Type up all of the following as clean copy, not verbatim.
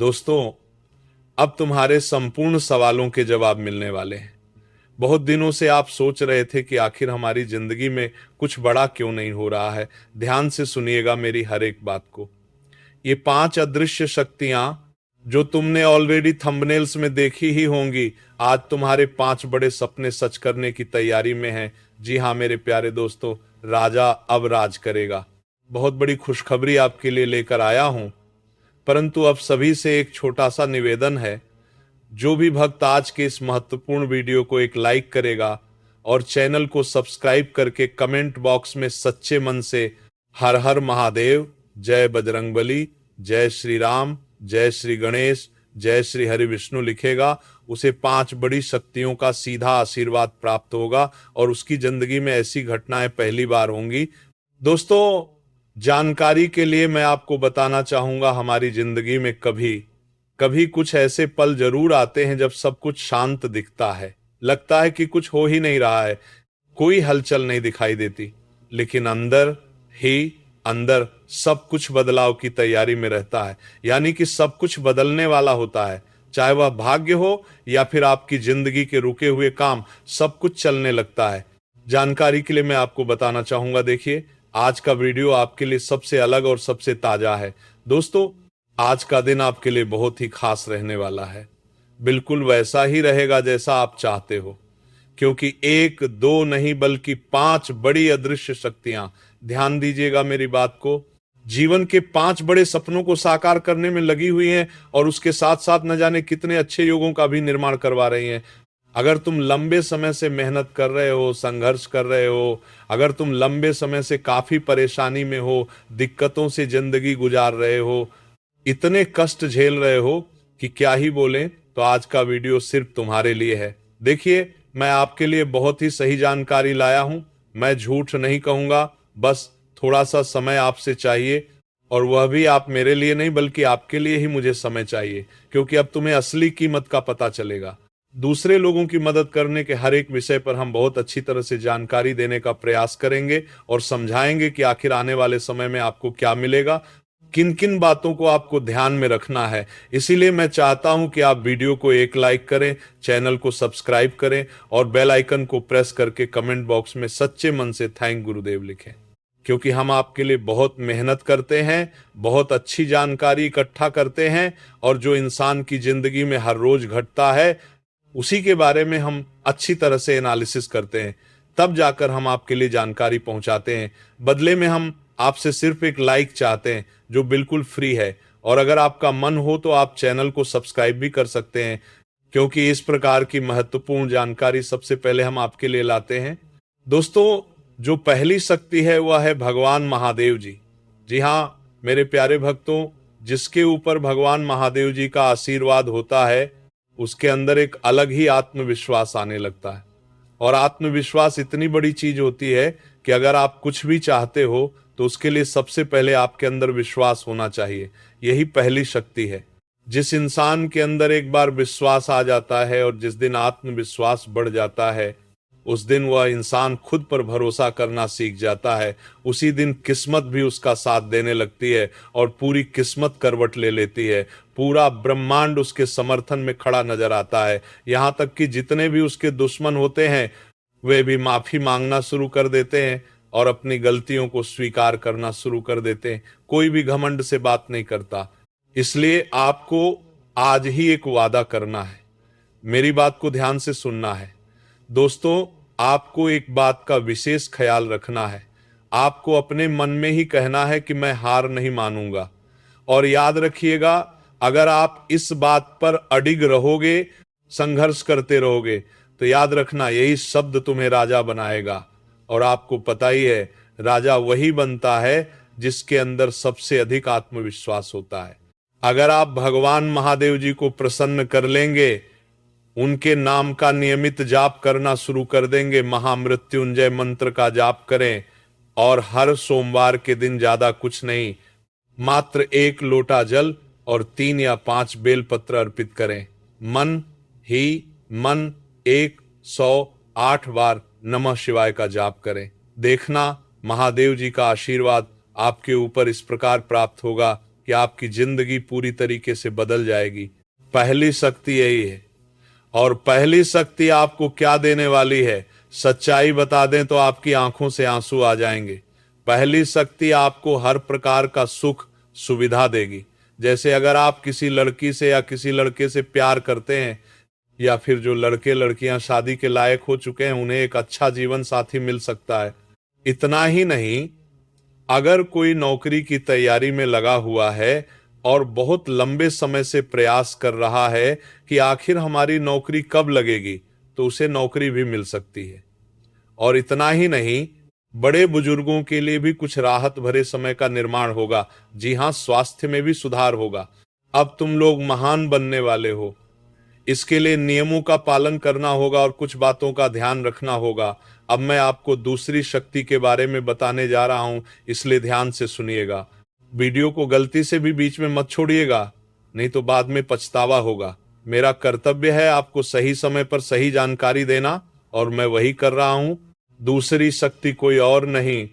दोस्तों, अब तुम्हारे संपूर्ण सवालों के जवाब मिलने वाले हैं। बहुत दिनों से आप सोच रहे थे कि आखिर हमारी जिंदगी में कुछ बड़ा क्यों नहीं हो रहा है। ध्यान से सुनिएगा मेरी हर एक बात को। ये 5 अदृश्य शक्तियां जो तुमने ऑलरेडी थंबनेल्स में देखी ही होंगी, आज तुम्हारे 5 बड़े सपने सच करने की तैयारी में हैं। जी हाँ मेरे प्यारे दोस्तों, राजा अब राज करेगा। बहुत बड़ी खुशखबरी आपके लिए लेकर आया हूं। परंतु अब सभी से एक छोटा सा निवेदन है। जो भी भक्त आज के इस महत्वपूर्ण वीडियो को एक लाइक करेगा और चैनल को सब्सक्राइब करके कमेंट बॉक्स में सच्चे मन से हर हर महादेव, जय बजरंगबली, जय श्री राम, जय श्री गणेश, जय श्री हरि विष्णु लिखेगा, उसे 5 बड़ी शक्तियों का सीधा आशीर्वाद प्राप्त होगा और उसकी जिंदगी में ऐसी घटनाएं पहली बार होंगी। दोस्तों, जानकारी के लिए मैं आपको बताना चाहूंगा, हमारी जिंदगी में कभी कभी कुछ ऐसे पल जरूर आते हैं जब सब कुछ शांत दिखता है, लगता है कि कुछ हो ही नहीं रहा है, कोई हलचल नहीं दिखाई देती, लेकिन अंदर ही अंदर सब कुछ बदलाव की तैयारी में रहता है। यानी कि सब कुछ बदलने वाला होता है, चाहे वह भाग्य हो या फिर आपकी जिंदगी के रुके हुए काम, सब कुछ चलने लगता है। जानकारी के लिए मैं आपको बताना चाहूंगा, देखिए आज का वीडियो आपके लिए सबसे अलग और सबसे ताजा है। दोस्तों, आज का दिन आपके लिए बहुत ही खास रहने वाला है। बिल्कुल वैसा ही रहेगा जैसा आप चाहते हो, क्योंकि 1 2 नहीं बल्कि 5 बड़ी अदृश्य शक्तियां, ध्यान दीजिएगा मेरी बात को, जीवन के 5 बड़े सपनों को साकार करने में लगी हुई हैं और उसके साथ साथ न जाने कितने अच्छे योगों का भी निर्माण करवा रही हैं। अगर तुम लंबे समय से मेहनत कर रहे हो, संघर्ष कर रहे हो, अगर तुम लंबे समय से काफी परेशानी में हो, दिक्कतों से जिंदगी गुजार रहे हो, इतने कष्ट झेल रहे हो कि क्या ही बोलें, तो आज का वीडियो सिर्फ तुम्हारे लिए है। देखिए, मैं आपके लिए बहुत ही सही जानकारी लाया हूं, मैं झूठ नहीं कहूंगा, बस थोड़ा सा समय आपसे चाहिए, और वह भी आप मेरे लिए नहीं बल्कि आपके लिए ही मुझे समय चाहिए, क्योंकि अब तुम्हें असली कीमत का पता चलेगा। दूसरे लोगों की मदद करने के हर एक विषय पर हम बहुत अच्छी तरह से जानकारी देने का प्रयास करेंगे और समझाएंगे कि आखिर आने वाले समय में आपको क्या मिलेगा, किन किन बातों को आपको ध्यान में रखना है। इसीलिए मैं चाहता हूं कि आप वीडियो को एक लाइक करें, चैनल को सब्सक्राइब करें और बेल आइकन को प्रेस करके कमेंट बॉक्स में सच्चे मन से थैंक गुरुदेव लिखें, क्योंकि हम आपके लिए बहुत मेहनत करते हैं, बहुत अच्छी जानकारी इकट्ठा करते हैं, और जो इंसान की जिंदगी में हर रोज घटता है उसी के बारे में हम अच्छी तरह से एनालिसिस करते हैं, तब जाकर हम आपके लिए जानकारी पहुंचाते हैं। बदले में हम आपसे सिर्फ एक लाइक चाहते हैं जो बिल्कुल फ्री है, और अगर आपका मन हो तो आप चैनल को सब्सक्राइब भी कर सकते हैं, क्योंकि इस प्रकार की महत्वपूर्ण जानकारी सबसे पहले हम आपके लिए लाते हैं। दोस्तों, जो पहली शक्ति है वह है भगवान महादेव जी। जी हाँ मेरे प्यारे भक्तों, जिसके ऊपर भगवान महादेव जी का आशीर्वाद होता है उसके अंदर एक अलग ही आत्मविश्वास आने लगता है। और आत्मविश्वास इतनी बड़ी चीज होती है कि अगर आप कुछ भी चाहते हो तो उसके लिए सबसे पहले आपके अंदर विश्वास होना चाहिए। यही पहली शक्ति है। जिस इंसान के अंदर एक बार विश्वास आ जाता है और जिस दिन आत्मविश्वास बढ़ जाता है, उस दिन वह इंसान खुद पर भरोसा करना सीख जाता है। उसी दिन किस्मत भी उसका साथ देने लगती है और पूरी किस्मत करवट ले लेती है। पूरा ब्रह्मांड उसके समर्थन में खड़ा नजर आता है। यहाँ तक कि जितने भी उसके दुश्मन होते हैं वे भी माफी मांगना शुरू कर देते हैं और अपनी गलतियों को स्वीकार करना शुरू कर देते हैं। कोई भी घमंड से बात नहीं करता। इसलिए आपको आज ही एक वादा करना है, मेरी बात को ध्यान से सुनना है। दोस्तों, आपको एक बात का विशेष ख्याल रखना है। आपको अपने मन में ही कहना है कि मैं हार नहीं मानूंगा। और याद रखिएगा, अगर आप इस बात पर अडिग रहोगे, संघर्ष करते रहोगे, तो याद रखना यही शब्द तुम्हें राजा बनाएगा। और आपको पता ही है, राजा वही बनता है जिसके अंदर सबसे अधिक आत्मविश्वास होता है। अगर आप भगवान महादेव जी को प्रसन्न कर लेंगे, उनके नाम का नियमित जाप करना शुरू कर देंगे, महामृत्युंजय मंत्र का जाप करें, और हर सोमवार के दिन ज्यादा कुछ नहीं, मात्र 1 लोटा जल और 3 या 5 बेलपत्र अर्पित करें। मन ही मन 108 बार नमः शिवाय का जाप करें। देखना महादेव जी का आशीर्वाद आपके ऊपर इस प्रकार प्राप्त होगा कि कि आपकी जिंदगी पूरी तरीके से बदल जाएगी। पहली शक्ति यही है। और पहली शक्ति आपको क्या देने वाली है? सच्चाई बता दें तो आपकी आंखों से आंसू आ जाएंगे। पहली शक्ति आपको हर प्रकार का सुख सुविधा देगी। जैसे अगर आप किसी लड़की से या किसी लड़के से प्यार करते हैं, या फिर जो लड़के लड़कियां शादी के लायक हो चुके हैं, उन्हें एक अच्छा जीवन साथी मिल सकता है। इतना ही नहीं, अगर कोई नौकरी की तैयारी में लगा हुआ है और बहुत लंबे समय से प्रयास कर रहा है कि आखिर हमारी नौकरी कब लगेगी, तो उसे नौकरी भी मिल सकती है। और इतना ही नहीं, बड़े बुजुर्गों के लिए भी कुछ राहत भरे समय का निर्माण होगा। जी हां, स्वास्थ्य में भी सुधार होगा। अब तुम लोग महान बनने वाले हो। इसके लिए नियमों का पालन करना होगा और कुछ बातों का ध्यान रखना होगा। अब मैं आपको दूसरी शक्ति के बारे में बताने जा रहा हूं, इसलिए ध्यान से सुनिएगा। वीडियो को गलती से भी बीच में मत छोड़िएगा, नहीं तो बाद में पछतावा होगा। मेरा कर्तव्य है आपको सही समय पर सही जानकारी देना, और मैं वही कर रहा हूं। दूसरी शक्ति कोई और नहीं,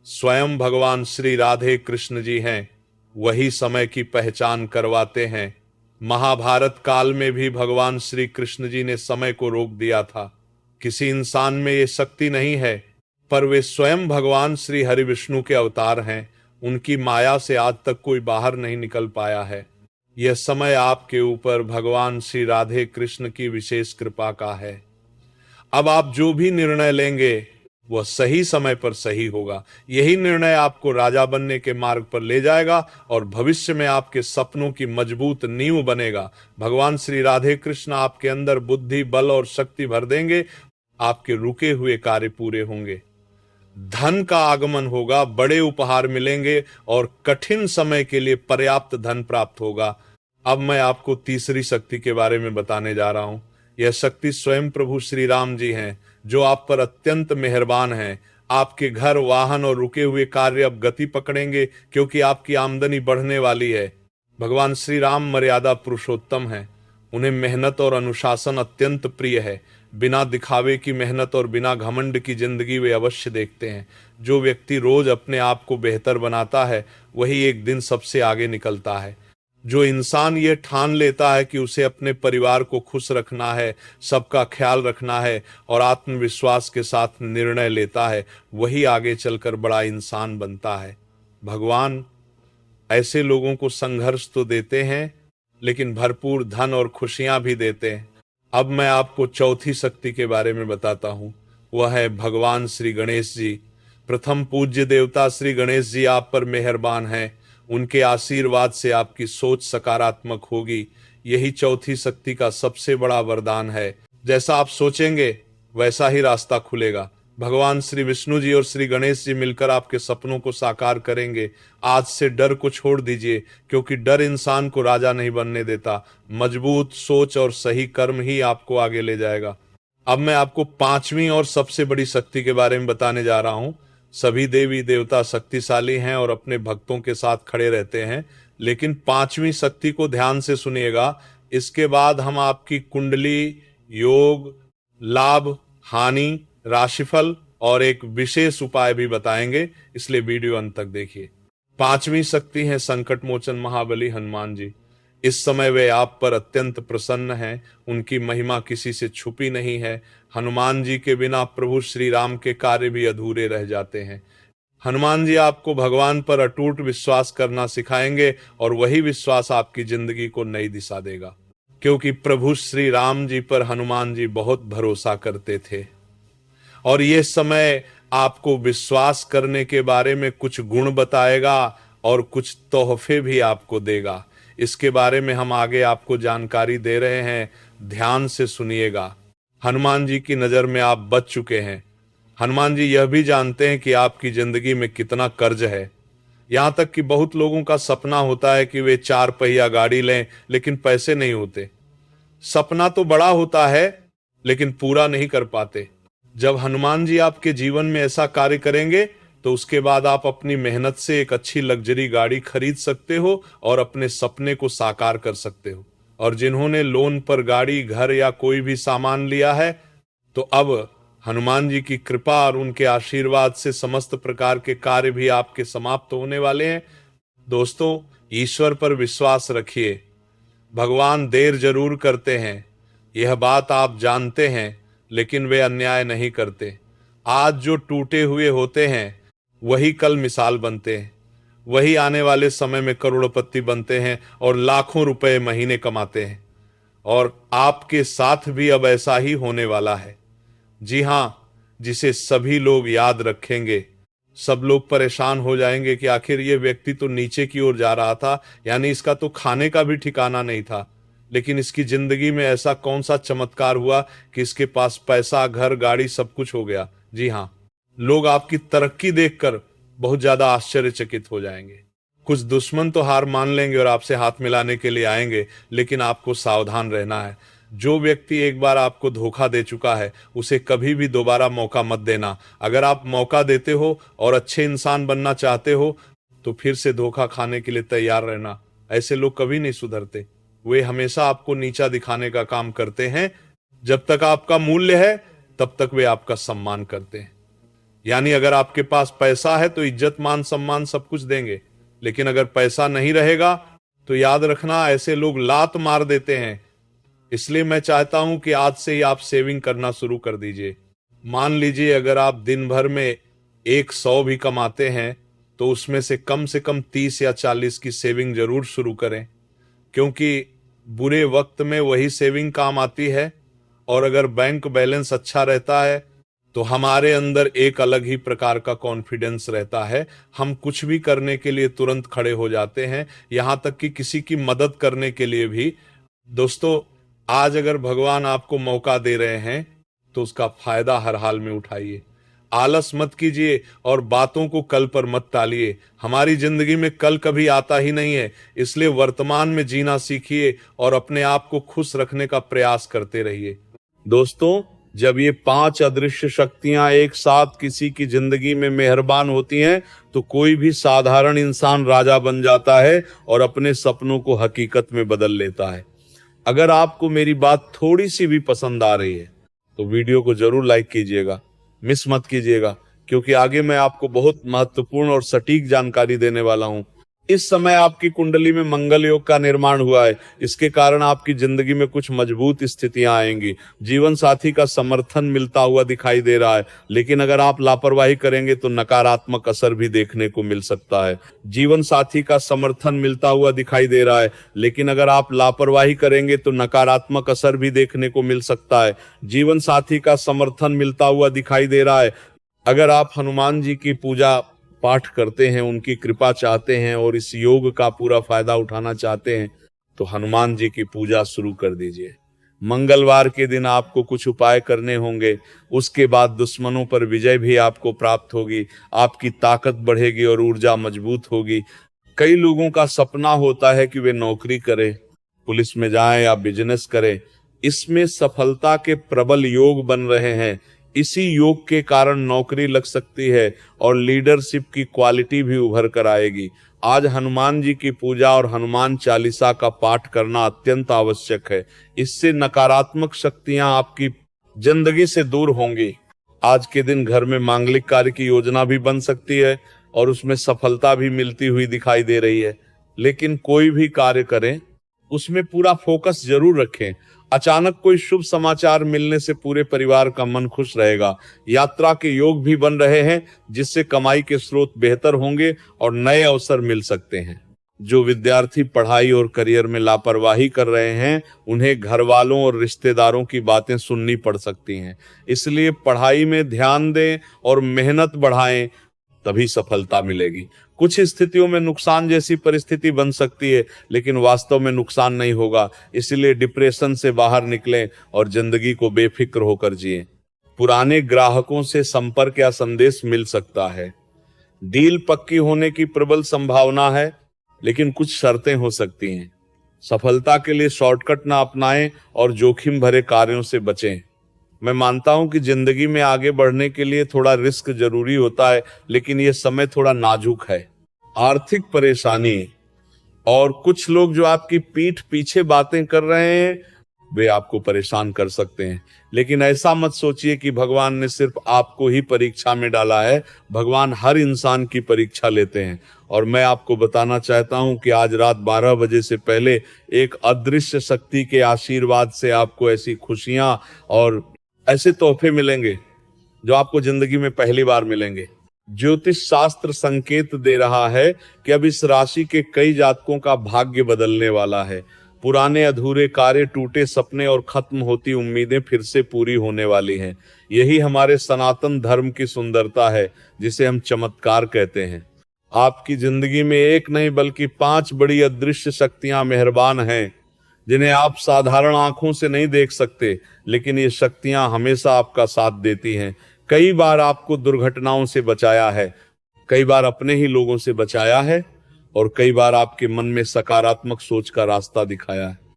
स्वयं भगवान श्री राधे कृष्ण जी हैं। वही समय की पहचान करवाते हैं। महाभारत काल में भी भगवान श्री कृष्ण जी ने समय को रोक दिया था। किसी इंसान में ये शक्ति नहीं है, पर वे स्वयं भगवान श्री हरि विष्णु के अवतार हैं। उनकी माया से आज तक कोई बाहर नहीं निकल पाया है। यह समय आपके ऊपर भगवान श्री राधे कृष्ण की विशेष कृपा का है। अब आप जो भी निर्णय लेंगे वह सही समय पर सही होगा। यही निर्णय आपको राजा बनने के मार्ग पर ले जाएगा और भविष्य में आपके सपनों की मजबूत नींव बनेगा। भगवान श्री राधे कृष्ण आपके अंदर बुद्धि, बल और शक्ति भर देंगे। आपके रुके हुए कार्य पूरे होंगे, धन का आगमन होगा, बड़े उपहार मिलेंगे और कठिन समय के लिए पर्याप्त धन प्राप्त होगा। अब मैं आपको तीसरी शक्ति के बारे में बताने जा रहा हूं। यह शक्ति स्वयं प्रभु श्री राम जी हैं, जो आप पर अत्यंत मेहरबान हैं। आपके घर, वाहन और रुके हुए कार्य अब गति पकड़ेंगे, क्योंकि आपकी आमदनी बढ़ने वाली है। भगवान श्री राम मर्यादा पुरुषोत्तम हैं। उन्हें मेहनत और अनुशासन अत्यंत प्रिय है। बिना दिखावे की मेहनत और बिना घमंड की जिंदगी वे अवश्य देखते हैं। जो व्यक्ति रोज अपने आप को बेहतर बनाता है, वही एक दिन सबसे आगे निकलता है। जो इंसान ये ठान लेता है कि उसे अपने परिवार को खुश रखना है, सबका ख्याल रखना है और आत्मविश्वास के साथ निर्णय लेता है, वही आगे चलकर बड़ा इंसान बनता है। भगवान ऐसे लोगों को संघर्ष तो देते हैं, लेकिन भरपूर धन और खुशियां भी देते हैं। अब मैं आपको चौथी शक्ति के बारे में बताता हूं। वह है भगवान श्री गणेश जी। प्रथम पूज्य देवता श्री गणेश जी आप पर मेहरबान हैं। उनके आशीर्वाद से आपकी सोच सकारात्मक होगी। यही चौथी शक्ति का सबसे बड़ा वरदान है। जैसा आप सोचेंगे वैसा ही रास्ता खुलेगा। भगवान श्री विष्णु जी और श्री गणेश जी मिलकर आपके सपनों को साकार करेंगे। आज से डर को छोड़ दीजिए, क्योंकि डर इंसान को राजा नहीं बनने देता। मजबूत सोच और सही कर्म ही आपको आगे ले जाएगा। अब मैं आपको पांचवी और सबसे बड़ी शक्ति के बारे में बताने जा रहा हूं। सभी देवी देवता शक्तिशाली हैं और अपने भक्तों के साथ खड़े रहते हैं, लेकिन पांचवी शक्ति को ध्यान से सुनिएगा। इसके बाद हम आपकी कुंडली, योग, लाभ, हानि, राशिफल और एक विशेष उपाय भी बताएंगे, इसलिए वीडियो अंत तक देखिए। पांचवी शक्ति है संकट मोचन महाबली हनुमान जी। इस समय वे आप पर अत्यंत प्रसन्न हैं। उनकी महिमा किसी से छुपी नहीं है। हनुमान जी के बिना प्रभु श्री राम के कार्य भी अधूरे रह जाते हैं। हनुमान जी आपको भगवान पर अटूट विश्वास करना सिखाएंगे और वही विश्वास आपकी जिंदगी को नई दिशा देगा, क्योंकि प्रभु श्री राम जी पर हनुमान जी बहुत भरोसा करते थे। और ये समय आपको विश्वास करने के बारे में कुछ गुण बताएगा और कुछ तोहफे भी आपको देगा। इसके बारे में हम आगे आपको जानकारी दे रहे हैं, ध्यान से सुनिएगा। हनुमान जी की नजर में आप बच चुके हैं। हनुमान जी यह भी जानते हैं कि आपकी जिंदगी में कितना कर्ज है। यहां तक कि बहुत लोगों का सपना होता है कि वे 4 पहिया गाड़ी लें, लेकिन पैसे नहीं होते। सपना तो बड़ा होता है, लेकिन पूरा नहीं कर पाते। जब हनुमान जी आपके जीवन में ऐसा कार्य करेंगे, तो उसके बाद आप अपनी मेहनत से एक अच्छी लग्जरी गाड़ी खरीद सकते हो और अपने सपने को साकार कर सकते हो। और जिन्होंने लोन पर गाड़ी, घर या कोई भी सामान लिया है, तो अब हनुमान जी की कृपा और उनके आशीर्वाद से समस्त प्रकार के कार्य भी आपके समाप्त होने वाले हैं। दोस्तों, ईश्वर पर विश्वास रखिए। भगवान देर जरूर करते हैं, यह बात आप जानते हैं, लेकिन वे अन्याय नहीं करते। आज जो टूटे हुए होते हैं वही कल मिसाल बनते हैं, वही आने वाले समय में करोड़पति बनते हैं और लाखों रुपए महीने कमाते हैं। और आपके साथ भी अब ऐसा ही होने वाला है। जी हां, जिसे सभी लोग याद रखेंगे। सब लोग परेशान हो जाएंगे कि आखिर ये व्यक्ति तो नीचे की ओर जा रहा था, यानी इसका तो खाने का भी ठिकाना नहीं था, लेकिन इसकी जिंदगी में ऐसा कौन सा चमत्कार हुआ कि इसके पास पैसा, घर, गाड़ी सब कुछ हो गया। जी हां, लोग आपकी तरक्की देखकर बहुत ज्यादा आश्चर्यचकित हो जाएंगे। कुछ दुश्मन तो हार मान लेंगे और आपसे हाथ मिलाने के लिए आएंगे, लेकिन आपको सावधान रहना है। जो व्यक्ति एक बार आपको धोखा दे चुका है उसे कभी भी दोबारा मौका मत देना। अगर आप मौका देते हो और अच्छे इंसान बनना चाहते हो तो फिर से धोखा खाने के लिए तैयार रहना। ऐसे लोग कभी नहीं सुधरते, वे हमेशा आपको नीचा दिखाने का काम करते हैं। जब तक आपका मूल्य है तब तक वे आपका सम्मान करते हैं। यानी अगर आपके पास पैसा है तो इज्जत, मान, सम्मान सब कुछ देंगे, लेकिन अगर पैसा नहीं रहेगा तो याद रखना ऐसे लोग लात मार देते हैं। इसलिए मैं चाहता हूं कि आज से ही आप सेविंग करना शुरू कर दीजिए। मान लीजिए अगर आप दिन भर में 100 भी कमाते हैं तो उसमें से कम 30 या 40 की सेविंग जरूर शुरू करें, क्योंकि बुरे वक्त में वही सेविंग काम आती है। और अगर बैंक बैलेंस अच्छा रहता है तो हमारे अंदर एक अलग ही प्रकार का कॉन्फिडेंस रहता है। हम कुछ भी करने के लिए तुरंत खड़े हो जाते हैं, यहां तक कि किसी की मदद करने के लिए भी। दोस्तों, आज अगर भगवान आपको मौका दे रहे हैं तो उसका फायदा हर हाल में उठाइए। आलस मत कीजिए और बातों को कल पर मत टालिए। हमारी जिंदगी में कल कभी आता ही नहीं है, इसलिए वर्तमान में जीना सीखिए और अपने आप को खुश रखने का प्रयास करते रहिए। दोस्तों, जब ये 5 अदृश्य शक्तियां एक साथ किसी की जिंदगी में मेहरबान होती हैं तो कोई भी साधारण इंसान राजा बन जाता है और अपने सपनों को हकीकत में बदल लेता है। अगर आपको मेरी बात थोड़ी सी भी पसंद आ रही है तो वीडियो को जरूर लाइक कीजिएगा, मिस मत कीजिएगा, क्योंकि आगे मैं आपको बहुत महत्वपूर्ण और सटीक जानकारी देने वाला हूं। इस समय आपकी कुंडली में मंगल योग का निर्माण हुआ है। इसके कारण आपकी जिंदगी में कुछ मजबूत स्थितियां आएंगी। जीवन साथी का समर्थन मिलता हुआ दिखाई दे रहा है, लेकिन अगर आप लापरवाही करेंगे तो नकारात्मक असर भी देखने को मिल सकता है। जीवन साथी का समर्थन मिलता हुआ दिखाई दे रहा है, लेकिन अगर आप लापरवाही करेंगे तो नकारात्मक असर भी देखने को मिल सकता है। जीवन साथी का समर्थन मिलता हुआ दिखाई दे रहा है। अगर आप हनुमान जी की पूजा पाठ करते हैं, उनकी कृपा चाहते हैं और इस योग का पूरा फायदा उठाना चाहते हैं तो हनुमान जी की पूजा शुरू कर दीजिए। मंगलवार के दिन आपको कुछ उपाय करने होंगे, उसके बाद दुश्मनों पर विजय भी आपको प्राप्त होगी, आपकी ताकत बढ़ेगी और ऊर्जा मजबूत होगी। कई लोगों का सपना होता है कि वे नौकरी करें, पुलिस में जाएं या बिजनेस करें। इसमें सफलता के प्रबल योग बन रहे हैं। इसी योग के कारण नौकरी लग सकती है और लीडरशिप की क्वालिटी भी उभर कर आएगी। आज हनुमान जी की पूजा और हनुमान चालीसा का पाठ करना अत्यंत आवश्यक है। इससे नकारात्मक शक्तियां आपकी जिंदगी से दूर होंगी। आज के दिन घर में मांगलिक कार्य की योजना भी बन सकती है और उसमें सफलता भी मिलती हुई दिखाई दे रही है। लेकिन कोई भी कार्य करें उसमें पूरा फोकस जरूर रखें। अचानक कोई शुभ समाचार मिलने से पूरे परिवार का मन खुश रहेगा। यात्रा के योग भी बन रहे हैं, जिससे कमाई के स्रोत बेहतर होंगे और नए अवसर मिल सकते हैं। जो विद्यार्थी पढ़ाई और करियर में लापरवाही कर रहे हैं उन्हें घर वालों और रिश्तेदारों की बातें सुननी पड़ सकती हैं। इसलिए पढ़ाई में ध्यान दें और मेहनत बढ़ाएं, तभी सफलता मिलेगी। कुछ स्थितियों में नुकसान जैसी परिस्थिति बन सकती है, लेकिन वास्तव में नुकसान नहीं होगा। इसलिए डिप्रेशन से बाहर निकलें और जिंदगी को बेफिक्र होकर जिएं। पुराने ग्राहकों से संपर्क या संदेश मिल सकता है। डील पक्की होने की प्रबल संभावना है, लेकिन कुछ शर्तें हो सकती हैं। सफलता के लिए शॉर्टकट ना अपनाएं और जोखिम भरे कार्यों से बचें। मैं मानता हूं कि जिंदगी में आगे बढ़ने के लिए थोड़ा रिस्क जरूरी होता है, लेकिन यह समय थोड़ा नाजुक है। आर्थिक परेशानी और कुछ लोग जो आपकी पीठ पीछे बातें कर रहे हैं वे आपको परेशान कर सकते हैं। लेकिन ऐसा मत सोचिए कि भगवान ने सिर्फ आपको ही परीक्षा में डाला है। भगवान हर इंसान की परीक्षा लेते हैं। और मैं आपको बताना चाहता हूं कि आज रात 12 बजे से पहले एक अदृश्य शक्ति के आशीर्वाद से आपको ऐसी खुशियां और ऐसे तोहफे मिलेंगे जो आपको जिंदगी में पहली बार मिलेंगे। ज्योतिष शास्त्र संकेत दे रहा है कि अब इस राशि के कई जातकों का भाग्य बदलने वाला है। पुराने अधूरे कार्य, टूटे सपने और खत्म होती उम्मीदें फिर से पूरी होने वाली हैं। यही हमारे सनातन धर्म की सुंदरता है, जिसे हम चमत्कार कहते हैं। आपकी जिंदगी में एक नहीं बल्कि 5 बड़ी अदृश्य शक्तियां मेहरबान हैं, जिन्हें आप साधारण आंखों से नहीं देख सकते, लेकिन ये शक्तियां हमेशा आपका साथ देती हैं। कई बार आपको दुर्घटनाओं से बचाया है, कई बार अपने ही लोगों से बचाया है, और कई बार आपके मन में सकारात्मक सोच का रास्ता दिखाया है।